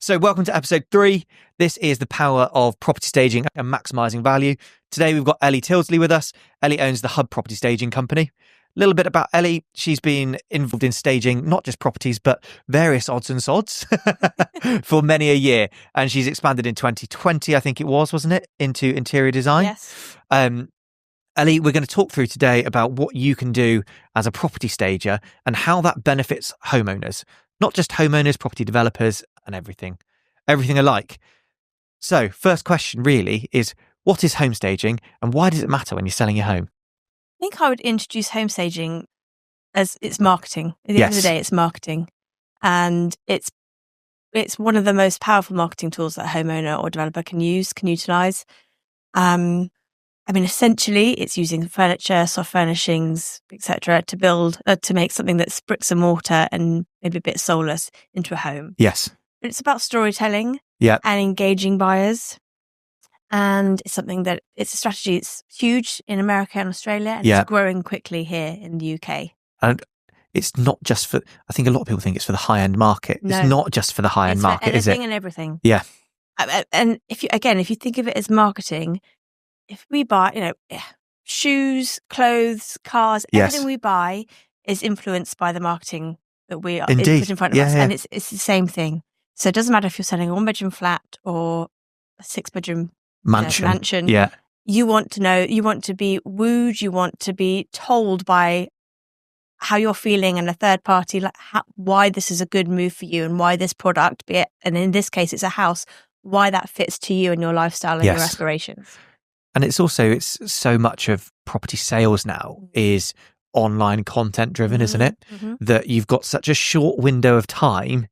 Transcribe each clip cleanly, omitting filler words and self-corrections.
So welcome to episode 3. This is the power of property staging and maximising value. Today we've got Ellie Tilsdale with us. Ellie owns the Hub Property Staging Company. A little bit about Ellie. She's been involved in staging not just properties, but various odds and sods for many a year. And she's expanded in 2020, I think it was, wasn't it, into interior design? Yes. Ellie, we're going to talk through today about what you can do as a property stager and how that benefits homeowners, not just homeowners, property developers and everything alike. So first question really is, what is home staging and why does it matter when you're selling your home? I think I would introduce home staging as it's marketing. At the end of the day, it's marketing. And it's one of the most powerful marketing tools that a homeowner or developer can utilize. Essentially, it's using furniture, soft furnishings, etc., to make something that's bricks and mortar and maybe a bit soulless into a home. Yes. But it's about storytelling and engaging buyers. And it's something that it's a strategy. It's huge in America and Australia, and it's growing quickly here in the UK. And it's not just for, I think a lot of people think it's for the high-end market. No, it's not just for the high-end market, is it? It's for anything and everything. Yeah. And if you think of it as marketing, if we buy, shoes, clothes, cars, everything we buy is influenced by the marketing that we are put in front of us. And it's the same thing. So it doesn't matter if you're selling a 1-bedroom flat or a 6-bedroom mansion. Yeah. You want to be wooed, you want to be told by how you're feeling and a third party, why this is a good move for you and why this product, be it, and in this case, it's a house, why that fits to you and your lifestyle and your aspirations. And it's so much of property sales now is online content driven, isn't it? Mm-hmm. That you've got such a short window of time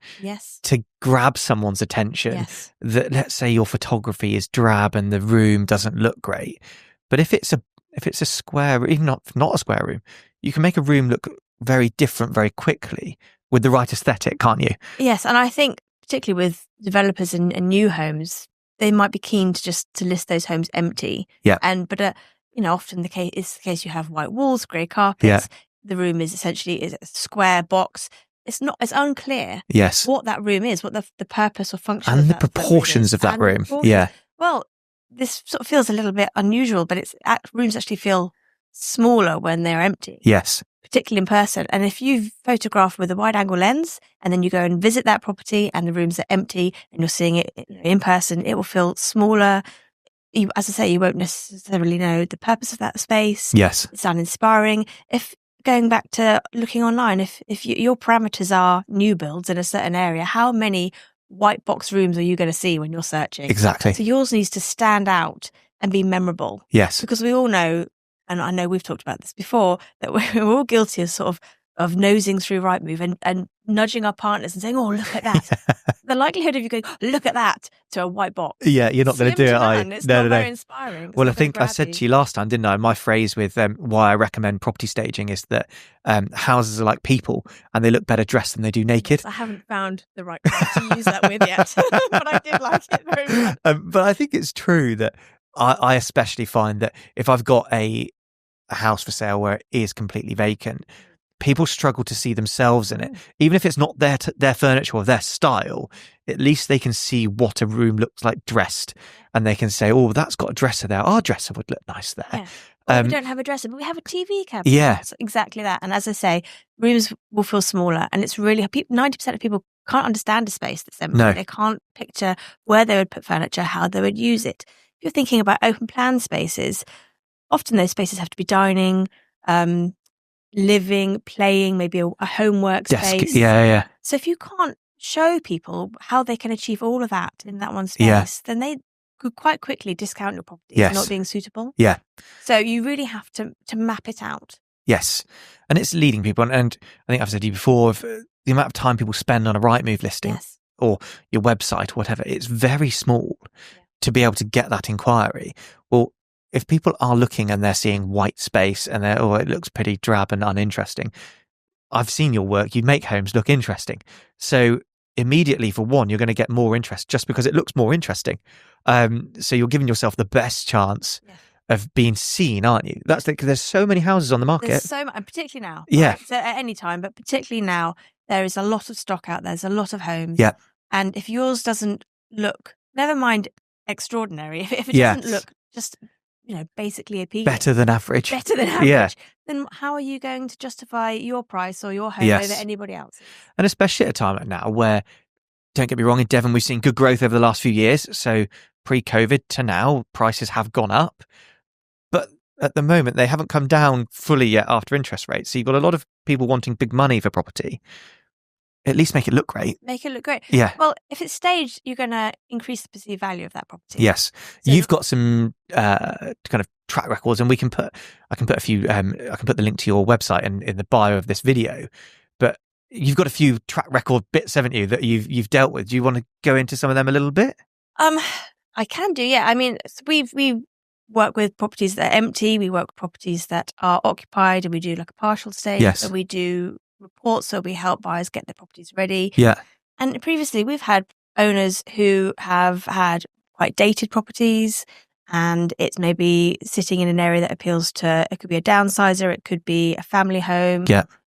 to grab someone's attention that, let's say your photography is drab and the room doesn't look great. But if it's a square, even not a square room, you can make a room look very different very quickly with the right aesthetic, can't you? Yes. And I think particularly with developers and new homes, they might be keen to list those homes empty. Yeah. But often the case you have white walls, grey carpets. Yeah. The room is essentially a square box. It's unclear. Yes. What that room is, what the purpose or function and the proportions of that room. Yeah. Well, this sort of feels a little bit unusual, but rooms actually feel smaller when they're empty. Yes. Particularly in person. And if you photograph with a wide angle lens and then you go and visit that property and the rooms are empty and you're seeing it in person, it will feel smaller. As I say, you won't necessarily know the purpose of that space. Yes. It's uninspiring. If going back to looking online, if your parameters are new builds in a certain area, how many white box rooms are you going to see when you're searching? Exactly. So yours needs to stand out and be memorable. Yes. Because we all know, and I know we've talked about this before, that we're all guilty of nosing through Rightmove and nudging our partners and saying, "Oh, look at that." The likelihood of you going, "Look at that," to a white box. Yeah, you're not going to do it, are you? It's not very inspiring. Well, I think I said to you last time, didn't I? My phrase with why I recommend property staging is that houses are like people and they look better dressed than they do naked. Yes, I haven't found the right word to use that with yet, but I did like it very much. But I think it's true that I especially find that if I've got a house for sale where it is completely vacant, people struggle to see themselves in it. Even if it's not their furniture or their style, at least they can see what a room looks like dressed and they can say, "Oh, that's got a dresser there. Our dresser would look nice there." Yeah. Well, we don't have a dresser, but we have a TV cabinet. Yeah. That's exactly that. And as I say, rooms will feel smaller and it's really, 90% of people can't understand a space that's empty. No. They can't picture where they would put furniture, how they would use it. If you're thinking about open plan spaces, often those spaces have to be dining, living, playing, maybe a homework space. Yeah. So if you can't show people how they can achieve all of that in that one space, then they could quite quickly discount your property as not being suitable. Yeah. So you really have to map it out. Yes. And it's leading people. And I think I've said to you before, the amount of time people spend on a Rightmove listing or your website or whatever, it's very small to be able to get that inquiry. Well, if people are looking and they're seeing white space and it looks pretty drab and uninteresting, I've seen your work. You make homes look interesting. So immediately, for one, you're going to get more interest just because it looks more interesting. So you're giving yourself the best chance of being seen, aren't you? That's because there's so many houses on the market. There's so much, and particularly now. Yeah. Right? So at any time, but particularly now, there is a lot of stock out there. There's a lot of homes. Yeah. And if yours doesn't look, never mind extraordinary, if it doesn't look just, basically appealing. Better than average. Then how are you going to justify your price or your home over anybody else's? And especially at a time like now where, don't get me wrong, in Devon we've seen good growth over the last few years. So pre-COVID to now, prices have gone up. But at the moment, they haven't come down fully yet after interest rates. So you've got a lot of people wanting big money for property. At least make it look great. Make it look great. Yeah. Well, if it's staged, you're going to increase the perceived value of that property. Yes. So you've got some kind of track records, and I can put a few. I can put the link to your website in the bio of this video. But you've got a few track record bits, haven't you, that you've dealt with? Do you want to go into some of them a little bit? I can do. Yeah. I mean, we work with properties that are empty. We work with properties that are occupied, and we do like a partial stage. Yes. And we do reports, so we help buyers get their properties ready. Yeah. And previously we've had owners who have had quite dated properties, and it's maybe sitting in an area that appeals to, it could be a downsizer, it could be a family home,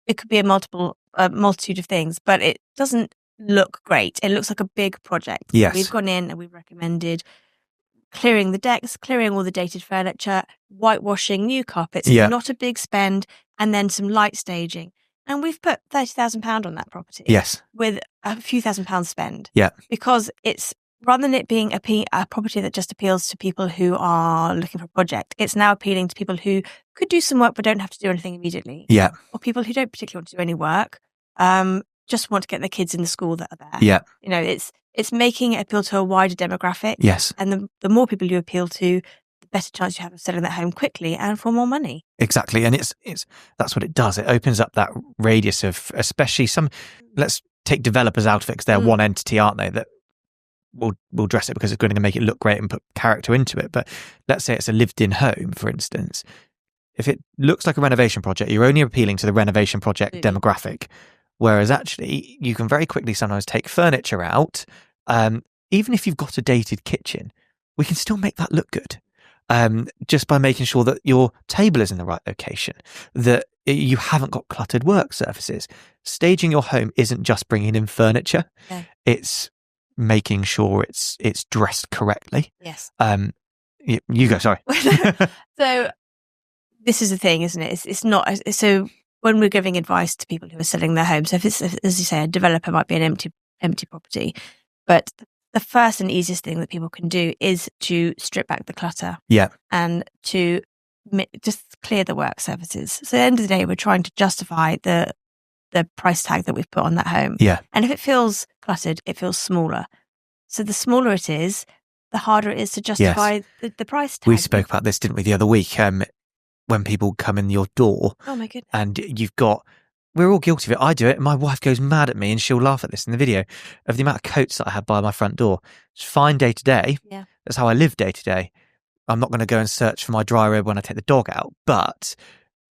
it could be a multitude of things, but it doesn't look great. It looks like a big project. Yes. We've gone in and we've recommended clearing the decks, clearing all the dated furniture, whitewashing, new carpets, not a big spend, and then some light staging. And we've put £30,000 on that property. Yes. With a few £1,000s spend. Yeah. Because it's, rather than it being a property that just appeals to people who are looking for a project, it's now appealing to people who could do some work but don't have to do anything immediately. Yeah. Or people who don't particularly want to do any work, just want to get their kids in the school that are there. Yeah. It's making it appeal to a wider demographic. Yes. And the more people you appeal to, the better chance you have of selling that home quickly and for more money. Exactly. And it's that's what it does. It opens up that radius of, especially let's take developers out of it, because they're one entity, aren't they? That will dress it because it's going to make it look great and put character into it. But let's say it's a lived-in home, for instance. If it looks like a renovation project, you're only appealing to the renovation project demographic. Whereas actually, you can very quickly sometimes take furniture out. Even if you've got a dated kitchen, we can still make that look good. Just by making sure that your table is in the right location, that you haven't got cluttered work surfaces. Staging your home isn't just bringing in furniture; it's making sure it's dressed correctly. Yes. You go. Sorry. So this is the thing, isn't it? It's not so. When we're giving advice to people who are selling their homes, so if it's, as you say, a developer might be an empty property, but the first and easiest thing that people can do is to strip back the clutter. Yeah. And to just clear the work surfaces. So at the end of the day, we're trying to justify the price tag that we've put on that home. Yeah. And if it feels cluttered, it feels smaller. So the smaller it is, the harder it is to justify the price tag. We spoke about this, didn't we, the other week? When people come in your door. Oh my goodness. And we're all guilty of it. I do it. And my wife goes mad at me, and she'll laugh at this in the video, of the amount of coats that I had by my front door. It's fine day to day. Yeah. That's how I live day to day. I'm not going to go and search for my dry robe when I take the dog out. But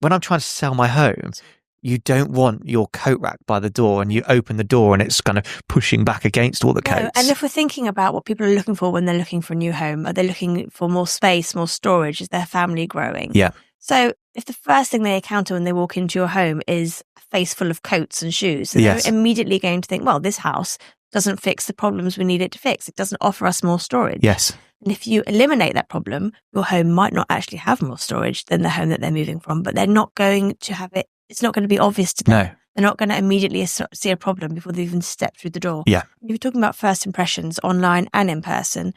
when I'm trying to sell my home, you don't want your coat rack by the door, and you open the door and it's kind of pushing back against all the coats. And if we're thinking about what people are looking for when they're looking for a new home, are they looking for more space, more storage? Is their family growing? Yeah. So if the first thing they encounter when they walk into your home is a face full of coats and shoes, they're immediately going to think, well, this house doesn't fix the problems we need it to fix. It doesn't offer us more storage. Yes. And if you eliminate that problem, your home might not actually have more storage than the home that they're moving from, but they're not going to have it. It's not going to be obvious to them. No. They're not going to immediately see a problem before they even step through the door. Yeah. If you're talking about first impressions online and in person,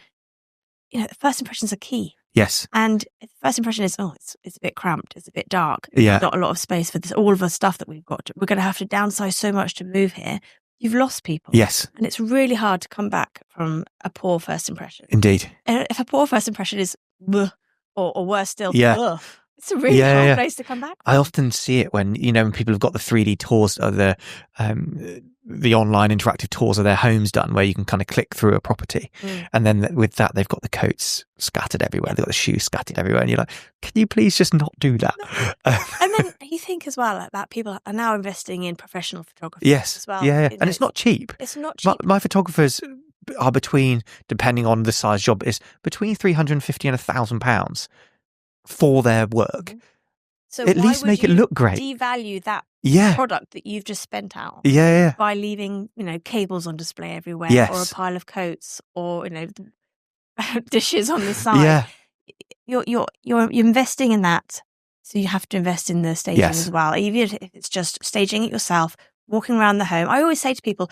the first impressions are key. Yes. And if the first impression is, it's a bit cramped, it's a bit dark, yeah. not a lot of space for this, all of the stuff that we've got. We're going to have to downsize so much to move here. You've lost people. Yes. And it's really hard to come back from a poor first impression. Indeed. And if a poor first impression is, or worse still, it's a really hard place to come back from. I often see it when people have got the 3D tours of the online interactive tours of their homes done, where you can kind of click through a property. And then with that, they've got the coats scattered everywhere. They've got the shoes scattered everywhere. And you're like, can you please just not do that? No. And then you think as well that people are now investing in professional photography as well. Yeah. And it's not cheap. It's not cheap. My photographers are depending on the size job, is between £350 and £1,000 for their work. So at least make it look great. Devalue that product that you've just spent out. By leaving, cables on display everywhere, or a pile of coats, or dishes on the side. You're investing in that, so you have to invest in the staging as well. Even if it's just staging it yourself, walking around the home. I always say to people,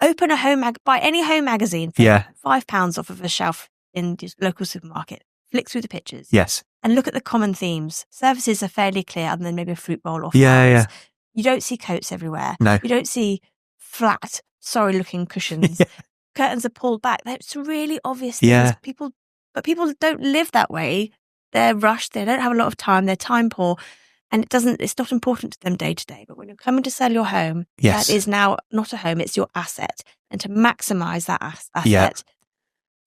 open a buy any home magazine for £5 off of a shelf in your local supermarket. Flick through the pictures. Yes. And look at the common themes. Surfaces are fairly clear, other than maybe a fruit bowl or flowers. You don't see coats everywhere. No. You don't see flat, sorry-looking cushions. Curtains are pulled back. It's really obvious things. People don't live that way. They're rushed. They don't have a lot of time. They're time poor. And it's not important to them day to day. But when you're coming to sell your home, that is now not a home, it's your asset. And to maximize that asset,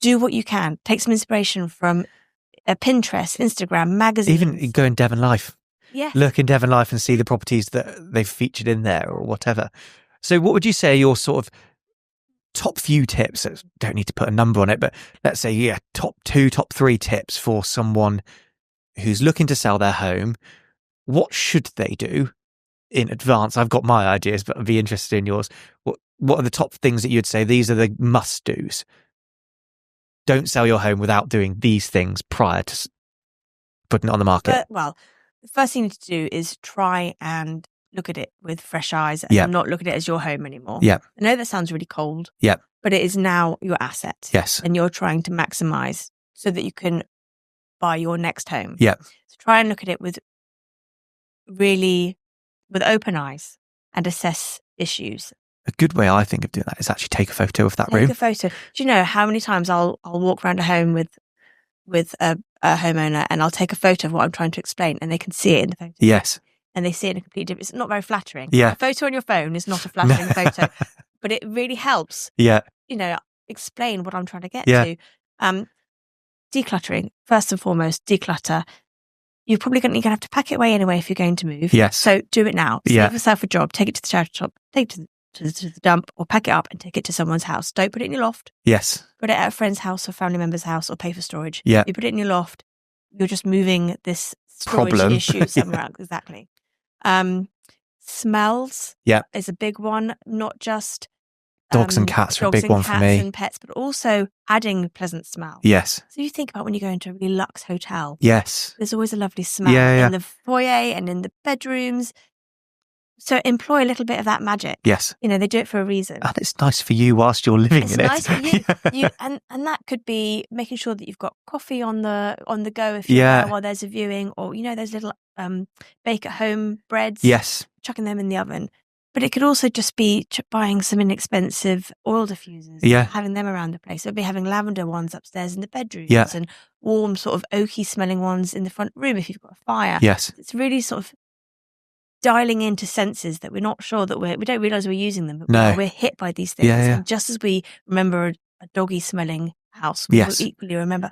do what you can. Take some inspiration from Pinterest, Instagram, magazines. Even go in Devon Life. Yes. Look in Devon Life and see the properties that they've featured in there or whatever. So what would you say are your sort of top few tips? Don't need to put a number on it, but let's say, top 2, top 3 tips for someone who's looking to sell their home. What should they do in advance? I've got my ideas, but I'd be interested in yours. What are the top things that you'd say these are the must-dos? Don't sell your home without doing these things prior to putting it on the market. Well, the first thing you need to do is try and look at it with fresh eyes and not look at it as your home anymore. Yeah. I know that sounds really cold. Yeah. But it is now your asset. Yes. And you're trying to maximize so that you can buy your next home. Yeah. So try and look at it with open eyes and assess issues. A good way I think of doing that is actually take a photo of that room. Take a photo. Do you know how many times I'll walk around a home with a homeowner and I'll take a photo of what I'm trying to explain and they can see it in the photo. Yes. And they see it in a completely different. It's not very flattering. Yeah. A photo on your phone is not a flattering photo, but it really helps. Yeah. Explain what I'm trying to get to. Decluttering. First and foremost, declutter. You're probably going to have to pack it away anyway if you're going to move. Yes. So do it now. Save yourself a job. Take it to the charity shop. Take it to the dump, or pack it up and take it to someone's house. Don't put it in your loft. Yes. Put it at a friend's house or family member's house, or pay for storage. Yeah. If you put it in your loft, you're just moving this storage issue somewhere else. Exactly. Smells is a big one. Not just dogs and cats are a big one for me. And pets, but also adding pleasant smell. Yes. So you think about when you go into a really luxe hotel. Yes. There's always a lovely smell in the foyer and in the bedrooms. So employ a little bit of that magic. Yes. They do it for a reason. And it's nice for you whilst you're living in it. It's nice for you. And that could be making sure that you've got coffee on the go if you're there while there's a viewing, or those little bake at home breads. Yes. Chucking them in the oven. But it could also just be buying some inexpensive oil diffusers. Yeah. Having them around the place. So be having lavender ones upstairs in the bedrooms. Yeah. And warm sort of oaky smelling ones in the front room if you've got a fire. Yes. It's really sort of dialing into senses that we're not sure that we don't realise we're using them, but we're hit by these things. Yeah. And just as we remember a doggy smelling house, we will equally remember,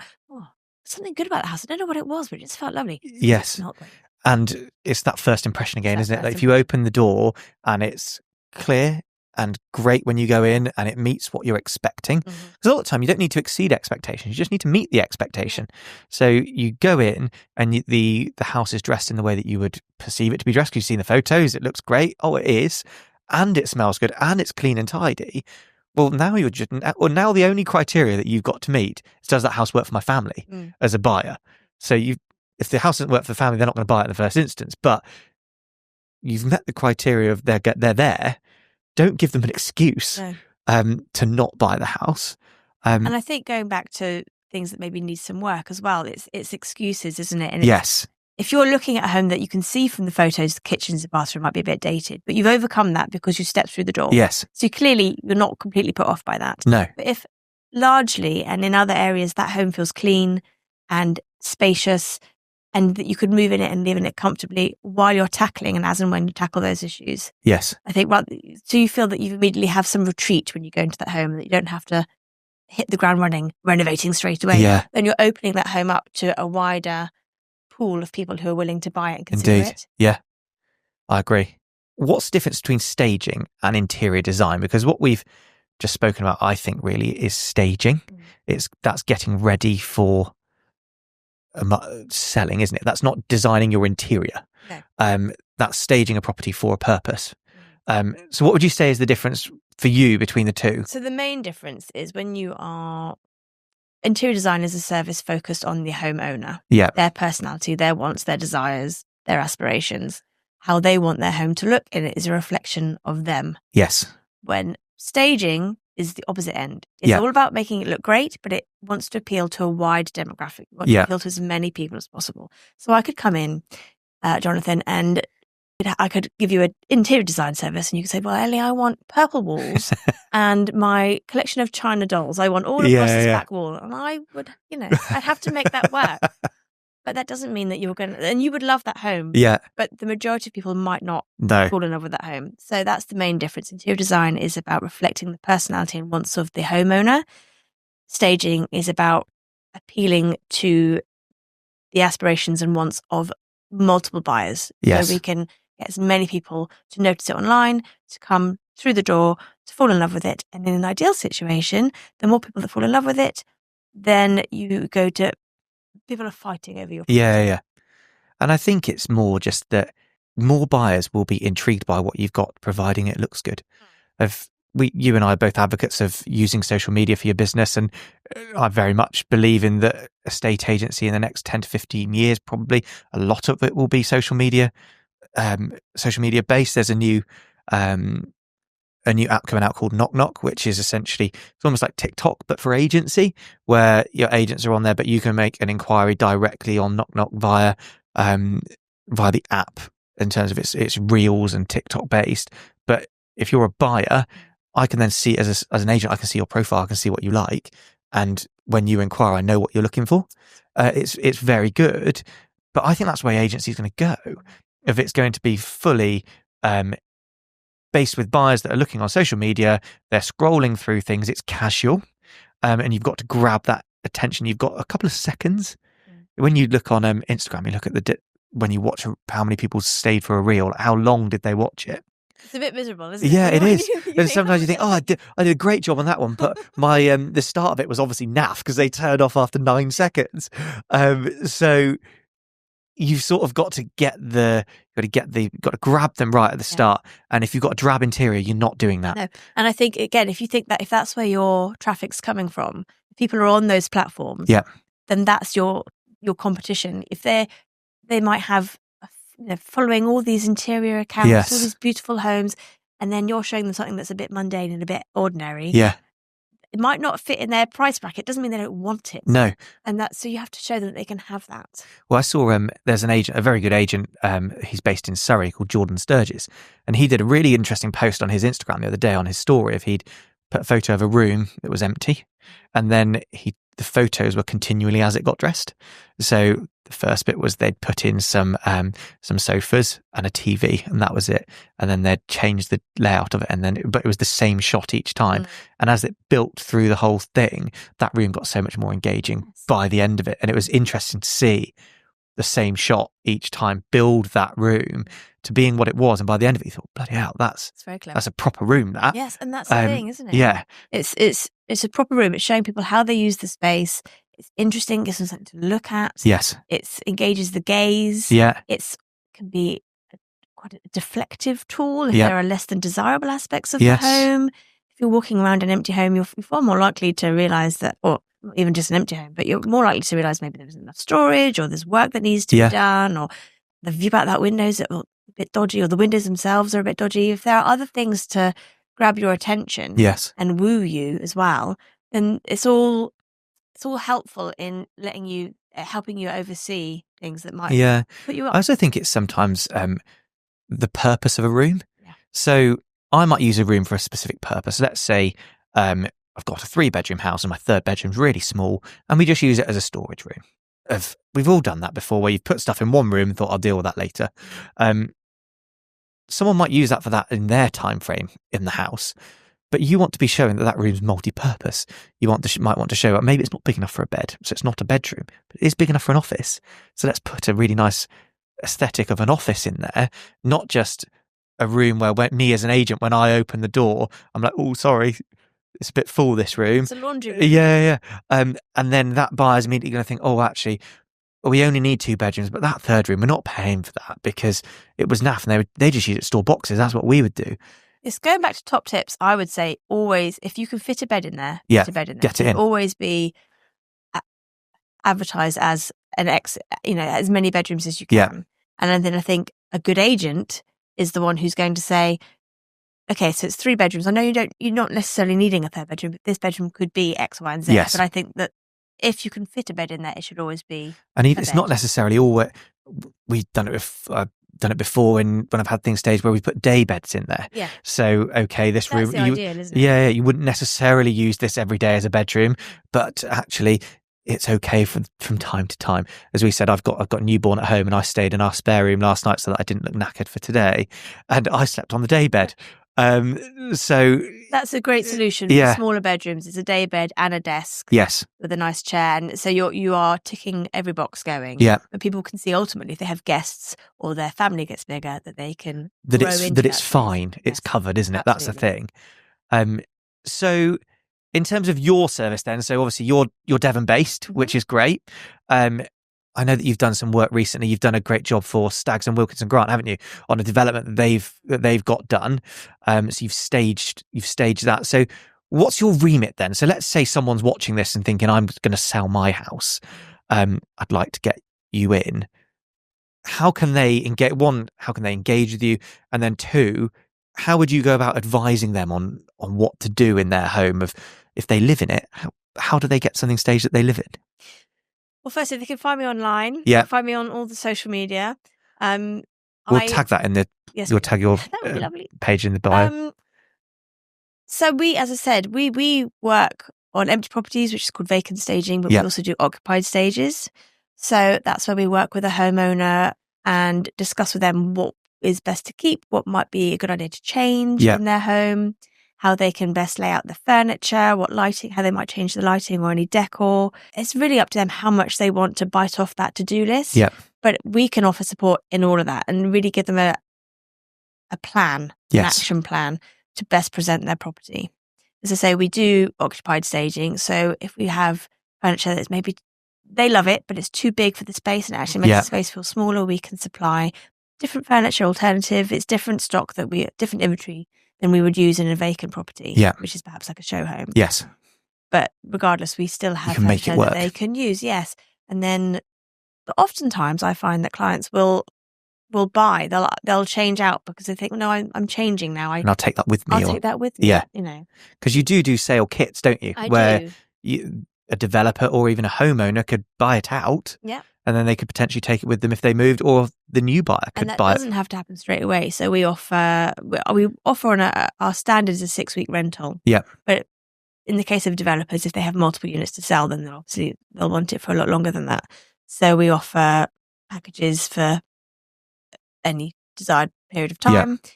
something good about the house. I don't know what it was, but it just felt lovely. Yes. It smelled great. And it's that first impression again, isn't it? Like if you open the door and it's clear and great when you go in and it meets what you're expecting. Because all the time you don't need to exceed expectations. You just need to meet the expectation. So you go in and the house is dressed in the way that you would perceive it to be dressed. You've seen the photos. It looks great. Oh, it is. And it smells good and it's clean and tidy. Well, now now the only criteria that you've got to meet is, does that house work for my family as a buyer? So if the house doesn't work for the family, they're not going to buy it in the first instance. But you've met the criteria of they're there. Don't give them an excuse to not buy the house. And I think going back to things that maybe need some work as well, it's excuses, isn't it? And if you're looking at a home that you can see from the photos, the kitchens, the bathroom might be a bit dated, but you've overcome that because you stepped through the door. Yes. So clearly you're not completely put off by that. No. But if largely and in other areas that home feels clean and spacious, and that you could move in it and live in it comfortably while you're tackling and as and when you tackle those issues. Yes. I think, so you feel that you immediately have some retreat when you go into that home, that you don't have to hit the ground running, renovating straight away. Yeah. Then you're opening that home up to a wider pool of people who are willing to buy it and consider it. Yeah, I agree. What's the difference between staging and interior design? Because what we've just spoken about, I think, really is staging. That's getting ready for selling, isn't it? That's not designing your interior. No. That's staging a property for a purpose. So what would you say is the difference for you between the two? So the main difference is when you are... Interior design is a service focused on the homeowner, their personality, their wants, their desires, their aspirations. How they want their home to look, and it is a reflection of them. Yes. When staging is the opposite end. It's all about making it look great, but it wants to appeal to a wide demographic. It wants to appeal to as many people as possible. So I could come in, Jonathan, and I could give you an interior design service, and you could say, well, Ellie, I want purple walls and my collection of China dolls. I want all across this back wall. And I would, I'd have to make that work. But that doesn't mean that you're going to, and you would love that home. Yeah. But the majority of people might not fall in love with that home. So that's the main difference. Interior design is about reflecting the personality and wants of the homeowner. Staging is about appealing to the aspirations and wants of multiple buyers. Yes. So we can get as many people to notice it online, to come through the door, to fall in love with it. And in an ideal situation, the more people that fall in love with it, then you go to... People are fighting over your property. Yeah. And I think it's more just that more buyers will be intrigued by what you've got, providing it looks good. You and I are both advocates of using social media for your business, and I very much believe in the estate agency in the next 10 to 15 years. Probably a lot of it will be social media based. There's a new app coming out called Knock Knock, which is essentially, it's almost like TikTok, but for agency, where your agents are on there, but you can make an inquiry directly on Knock Knock via the app in terms of its reels and TikTok based. But if you're a buyer, I can then see as an agent, I can see your profile, I can see what you like. And when you inquire, I know what you're looking for. It's very good. But I think that's where agency is going to go. If it's going to be fully based with buyers that are looking on social media, they're scrolling through things, it's casual, and you've got to grab that attention. You've got a couple of seconds. When you look on Instagram, you look at when you watch how many people stayed for a reel, how long did they watch it? It's a bit miserable, isn't it? Yeah, it is. And sometimes you think, I did a great job on that one, but my the start of it was obviously naff because they turned off after 9 seconds. So you've sort of got to got to grab them right at the start. And if you've got a drab interior, you're not doing that. No. And I think, again, if that's where your traffic's coming from, if people are on those platforms, then that's your competition. If they might have, following all these interior accounts, all these beautiful homes, and then you're showing them something that's a bit mundane and a bit ordinary. Yeah. It might not fit in their price bracket. It doesn't mean they don't want it. No. And so you have to show them that they can have that. Well, I saw there's an agent, a very good agent, he's based in Surrey, called Jordan Sturgis, and he did a really interesting post on his Instagram the other day on his story of he'd put a photo of a room that was empty, and then the photos were continually as it got dressed. So the first bit was they'd put in some sofas and a TV, and that was it. And then they'd change the layout of it, but it was the same shot each time. And as it built through the whole thing, that room got so much more engaging by the end of it. And it was interesting to see the same shot each time build that room to being what it was. And by the end of it, you thought, bloody hell, that's very clever. That's a proper room, that. Yes, and that's the thing, isn't it? Yeah. It's a proper room. It's showing people how they use the space. It's interesting, gives them something to look at. Yes. It engages the gaze. Yeah. It can be quite a deflective tool if there are less than desirable aspects of the home. If you're walking around an empty home, you're far more likely to realise that, or not even just an empty home, but you're more likely to realise maybe there isn't enough storage, or there's work that needs to be done, or the view out that window is a bit dodgy, or the windows themselves are a bit dodgy. If there are other things to grab your attention and woo you as well, then it's all helpful in helping you oversee things that might put you up. I also think it's sometimes the purpose of a room. So I might use a room for a specific purpose. Let's say I've got a 3-bedroom house and my 3rd bedroom's really small, and we just use it as a storage room. We've all done that before, where you've put stuff in one room and thought, I'll deal with that later. Someone might use that for that in their time frame in the house, but you want to be showing that room's multi-purpose. You might want to show that maybe it's not big enough for a bed, so it's not a bedroom, but it is big enough for an office. So let's put a really nice aesthetic of an office in there, not just a room where me as an agent, when I open the door, I'm like, oh, sorry, it's a bit full, this room. It's a laundry room. Yeah. And then that buyer's immediately going to think, oh, actually, we only need 2 bedrooms, but that third room, we're not paying for that because it was naff and they just use it to store boxes. That's what we would do. It's going back to top tips. I would say always, if you can fit a bed in there, get it in. Always be advertised as as many bedrooms as you can. Yeah. And then I think a good agent is the one who's going to say, okay, so it's 3 bedrooms. I know you're not necessarily needing a third bedroom, but this bedroom could be X, Y, and Z. Yes. But I think that if you can fit a bed in there, it should always be. And even it's not necessarily all. We've done it with. Done it before when I've had things staged where we put day beds in there. Yeah. So, okay, this That's room. the ideal, isn't it? Yeah, you wouldn't necessarily use this every day as a bedroom, but actually it's okay from time to time. As we said, I've got a newborn at home and I stayed in our spare room last night so that I didn't look knackered for today. And I slept on the day bed. So that's a great solution for smaller bedrooms. It's a day bed and a desk. Yes. With a nice chair. And so you are ticking every box going. Yeah. But people can see ultimately if they have guests or their family gets bigger that they can that it's fine. Yes. It's covered, isn't it? Absolutely. That's the thing. So in terms of your service then, so obviously you're Devon based, which is great. I know that you've done some work recently. You've done a great job for Staggs and Wilkinson Grant, haven't you, on a development that they've got done. So you've staged that. So what's your remit then? So let's say someone's watching this and thinking, I'm going to sell my house. I'd like to get you in. How can they engage? One, how can they engage with you? And then 2, how would you go about advising them on what to do in their home? If they live in it, how do they get something staged that they live in? Well, firstly, they can find me online. Yeah. Find me on all the social media. We'll tag that in the. Yes, you'll tag your page in the bio. So as I said, we work on empty properties, which is called vacant staging, but we also do occupied stages. So that's where we work with a homeowner and discuss with them what is best to keep, what might be a good idea to change in their home, how they can best lay out the furniture, what lighting, how they might change the lighting or any decor. It's really up to them how much they want to bite off that to-do list. Yeah. But we can offer support in all of that and really give them a plan, an action plan to best present their property. As I say, we do occupied staging. So if we have furniture that's maybe, they love it, but it's too big for the space and it actually makes the space feel smaller, we can supply different furniture alternative. It's different stock different inventory than we would use in a vacant property, which is perhaps like a show home. Yes. But regardless, we still have furniture that they can use, yes. And then, but oftentimes I find that clients will buy, they'll change out because they think, no, I'm changing now. And I'll take that with me. I'll take that with me, you know. Because you do sale kits, don't you? I do. A developer or even a homeowner could buy it out. Yeah. And then they could potentially take it with them if they moved, or the new buyer could buy it. And that doesn't have to happen straight away. So we offer on our standard is a 6-week rental. Yeah. But in the case of developers, if they have multiple units to sell, then they'll want it for a lot longer than that. So we offer packages for any desired period of time. Yeah.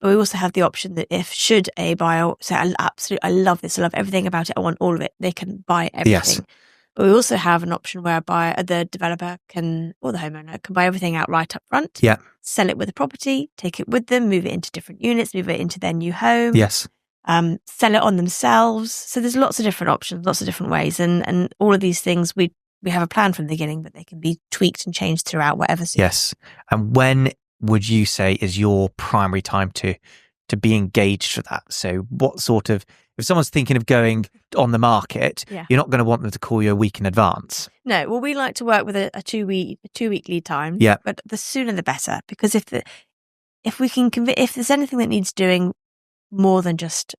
But we also have the option that should a buyer say, I love this, I love everything about it, I want all of it, they can buy everything. Yes. But we also have an option whereby the developer or the homeowner can buy everything outright up front, sell it with the property, take it with them, move it into different units, move it into their new home. Yes. Sell it on themselves. So there's lots of different options, lots of different ways. And all of these things, we have a plan from the beginning, but they can be tweaked and changed throughout whatever. Yes. And when would you say is your primary time to be engaged for that? So what sort of, if someone's thinking of going on the market, you're not going to want them to call you a week in advance. No, well, we like to work with a 2-week lead time. Yeah. But the sooner the better, because if there's anything that needs doing more than just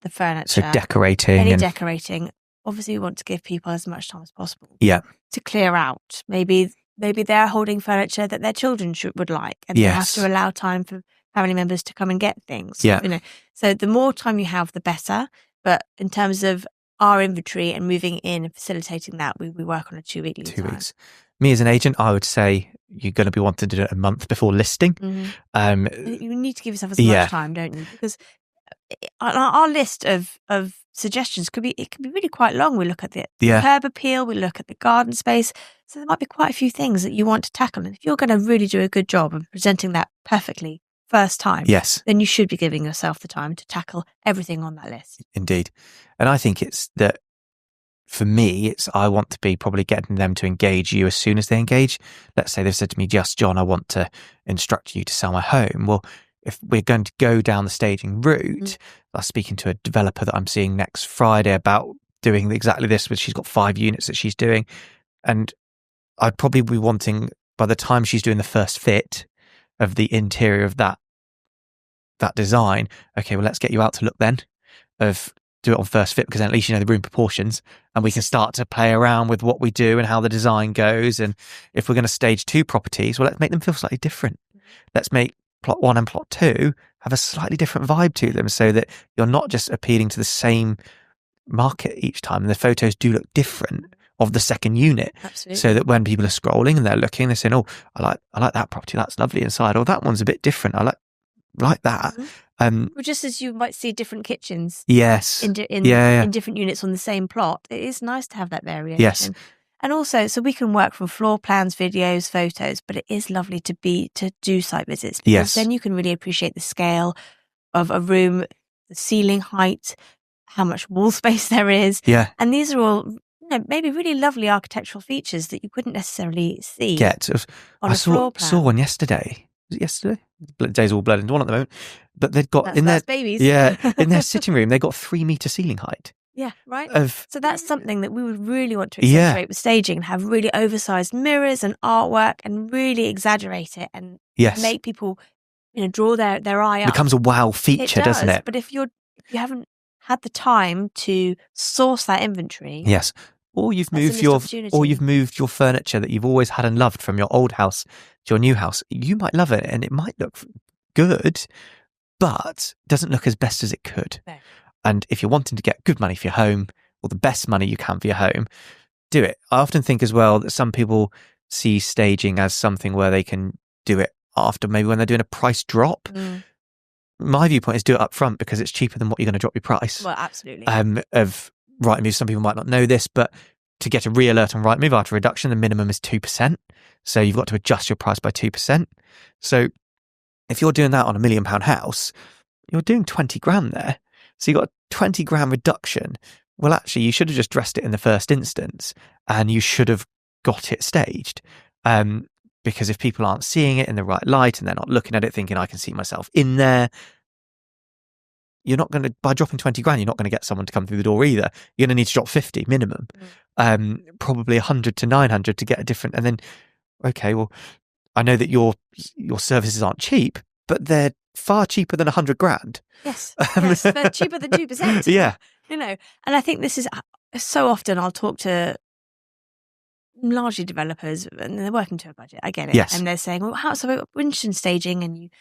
the furniture, so decorating, decorating, obviously we want to give people as much time as possible. Yeah. To clear out. Maybe they're holding furniture that their children would like, and they have to allow time for family members to come and get things. Yeah. You know, so the more time you have, the better. But in terms of our inventory and moving in and facilitating that, we work on a 2-week lead time. 2 weeks. Me as an agent, I would say you're going to be wanting to do it a month before listing. Mm-hmm. You need to give yourself as much time, don't you? Because our list of suggestions could be really quite long. We look at the curb appeal, we look at the garden space. So there might be quite a few things that you want to tackle. And if you're going to really do a good job of presenting that perfectly first time, then you should be giving yourself the time to tackle everything on that list. Indeed. And I think it's that for me, I want to be probably getting them to engage you as soon as they engage. Let's say they've said to me, just John, I want to instruct you to sell my home. Well, if we're going to go down the staging route, I was speaking to a developer that I'm seeing next Friday about doing exactly this, but she's got 5 units that she's doing. And I'd probably be wanting, by the time she's doing the first fit of the interior of that design, okay, well, let's get you out to look then, do it on first fit, because then at least you know the room proportions, and we can start to play around with what we do and how the design goes. And if we're going to stage 2 properties, well, let's make them feel slightly different. Let's make plot 1 and plot 2 have a slightly different vibe to them, so that you're not just appealing to the same market each time, and the photos do look different of the second unit. Absolutely. So that when people are scrolling and they're looking, they're saying, oh, I like that property, that's lovely inside, or that one's a bit different, I like that. Well, just as you might see different kitchens, yes, in different units on the same plot, it is nice to have that variation. Yes. And also, so we can work from floor plans, videos, photos, but it is lovely to do site visits, because Yes. then you can really appreciate the scale of a room, the ceiling height, how much wall space there is. Yeah. And these are all, maybe really lovely architectural features that you couldn't necessarily see on a floor plan. I saw one yesterday. Was it yesterday? The day's all blurred into one at the moment. But they'd got that's babies. Yeah, in their sitting room, they got 3-meter ceiling height. Yeah, right. So that's something that we would really want to accentuate with staging, and have really oversized mirrors and artwork, and really exaggerate it, and make people, draw their eye up. It becomes a wow feature, doesn't it? But if you haven't had the time to source that inventory, yes, or you've moved your furniture that you've always had and loved from your old house to your new house, you might love it, and it might look good, but doesn't look as best as it could. No. And if you're wanting to get good money for your home, or the best money you can for your home, do it. I often think as well that some people see staging as something where they can do it after, maybe when they're doing a price drop. My viewpoint is do it up front, because it's cheaper than what you're going to drop your price. Well, absolutely. Of Rightmove, some people might not know this, but to get a re-alert on Rightmove after reduction, the minimum is 2%. So you've got to adjust your price by 2%. So if you're doing that on £1 million house, you're doing 20 grand there. So you've got a 20 grand reduction. Well, actually, you should have just dressed it in the first instance, and you should have got it staged. Because if people aren't seeing it in the right light, and they're not looking at it thinking, I can see myself in there, you're not going to, by dropping 20 grand, you're not going to get someone to come through the door either. You're going to need to drop 50 minimum, probably 100 to 900 to get a different. And then, okay, well, I know that your services aren't cheap, but they're far cheaper than 100 grand. Yes, they're cheaper than 2%. Yeah. And I think this is so often I'll talk to largely developers, and they're working to a budget. I get it. Yes. And they're saying, well, we're interested in staging, and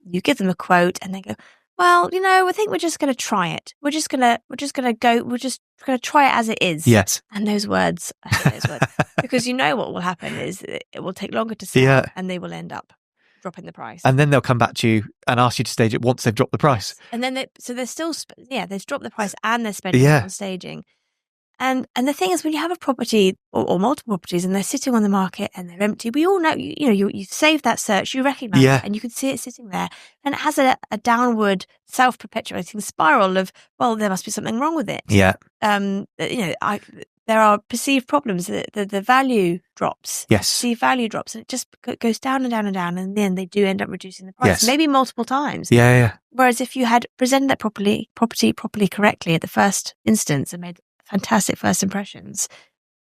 you give them a quote, and they go, well, I think we're just going to try it. We're just going to try it as it is. Yes. And those words, I hate those words, because what will happen is it will take longer to sell, and they will end up dropping the price. And then they'll come back to you and ask you to stage it once they've dropped the price. And then they're still, they've dropped the price, and they're spending on staging. And the thing is, when you have a property or multiple properties, and they're sitting on the market and they're empty, we all know, you've saved that search, you recognize it, and you can see it sitting there, and it has a downward self-perpetuating spiral of, well, there must be something wrong with it. Yeah. There are perceived problems. The value drops. Yes. Perceived value drops, and it just goes down and down and down, and then they do end up reducing the price, maybe multiple times. Yeah. Whereas if you had presented that property correctly at the first instance and made fantastic first impressions,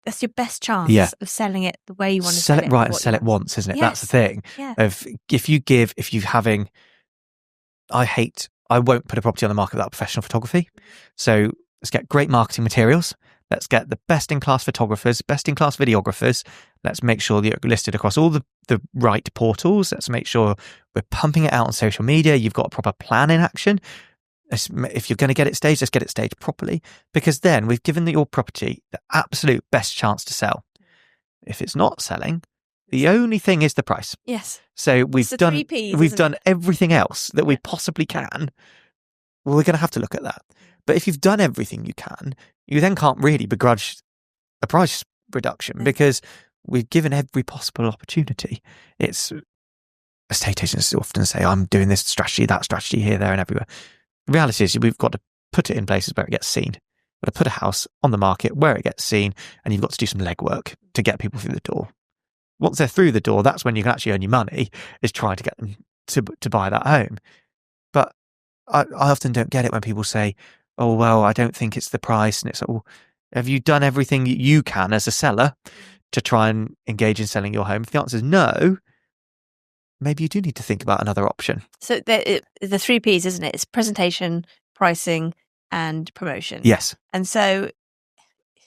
that's your best chance of selling it the way you want to sell it. Sell it right and sell it once, isn't it? Yes. That's the thing. Yeah. I won't put a property on the market without professional photography. So let's get great marketing materials. Let's get the best-in-class photographers, best-in-class videographers. Let's make sure that you're listed across all the right portals. Let's make sure we're pumping it out on social media. You've got a proper plan in action. If you're going to get it staged, let's get it staged properly, because then we've given your property the absolute best chance to sell. If it's not selling, the only thing is the price. Yes. So we've done everything else that we possibly can. Well, we're going to have to look at that. But if you've done everything you can, you then can't really begrudge a price reduction, because we've given every possible opportunity. It's estate agents often say, I'm doing this strategy, that strategy, here, there, and everywhere. The reality is we've got to put it in places where it gets seen. got to put a house on the market where it gets seen, and you've got to do some legwork to get people through the door. Once they're through the door, that's when you can actually earn your money, is trying to get them to buy that home. But I often don't get it when people say, oh, well, I don't think it's the price. And it's like, well, have you done everything you can as a seller to try and engage in selling your home? If the answer is no, maybe you do need to think about another option. So the 3 Ps, isn't it? It's presentation, pricing, and promotion. Yes. And so,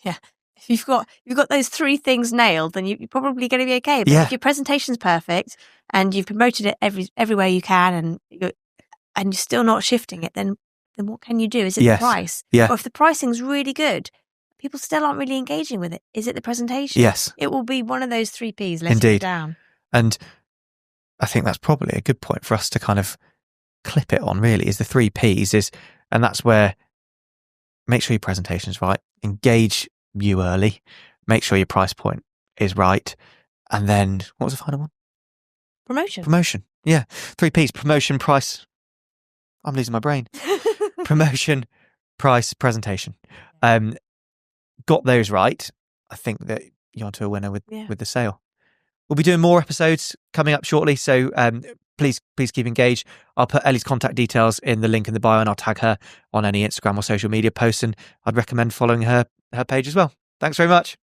yeah, if you've got those 3 things nailed, then you're probably going to be okay. But if your presentation's perfect and you've promoted it everywhere you can, and you're still not shifting it, then what can you do? Is it the price? Yeah. Or if the pricing's really good, people still aren't really engaging with it. Is it the presentation? Yes. It will be one of those 3 Ps letting it down. And I think that's probably a good point for us to kind of clip it on, really, is the 3 Ps and that's where make sure your presentation's right, engage you early, make sure your price point is right. And then what was the final one? Promotion. Yeah. 3 Ps, promotion, price. I'm losing my brain. Promotion, price, presentation. Got those right. I think that you're onto a winner with the sale. We'll be doing more episodes coming up shortly, so please keep engaged. I'll put Ellie's contact details in the link in the bio, and I'll tag her on any Instagram or social media posts, and I'd recommend following her page as well. Thanks very much.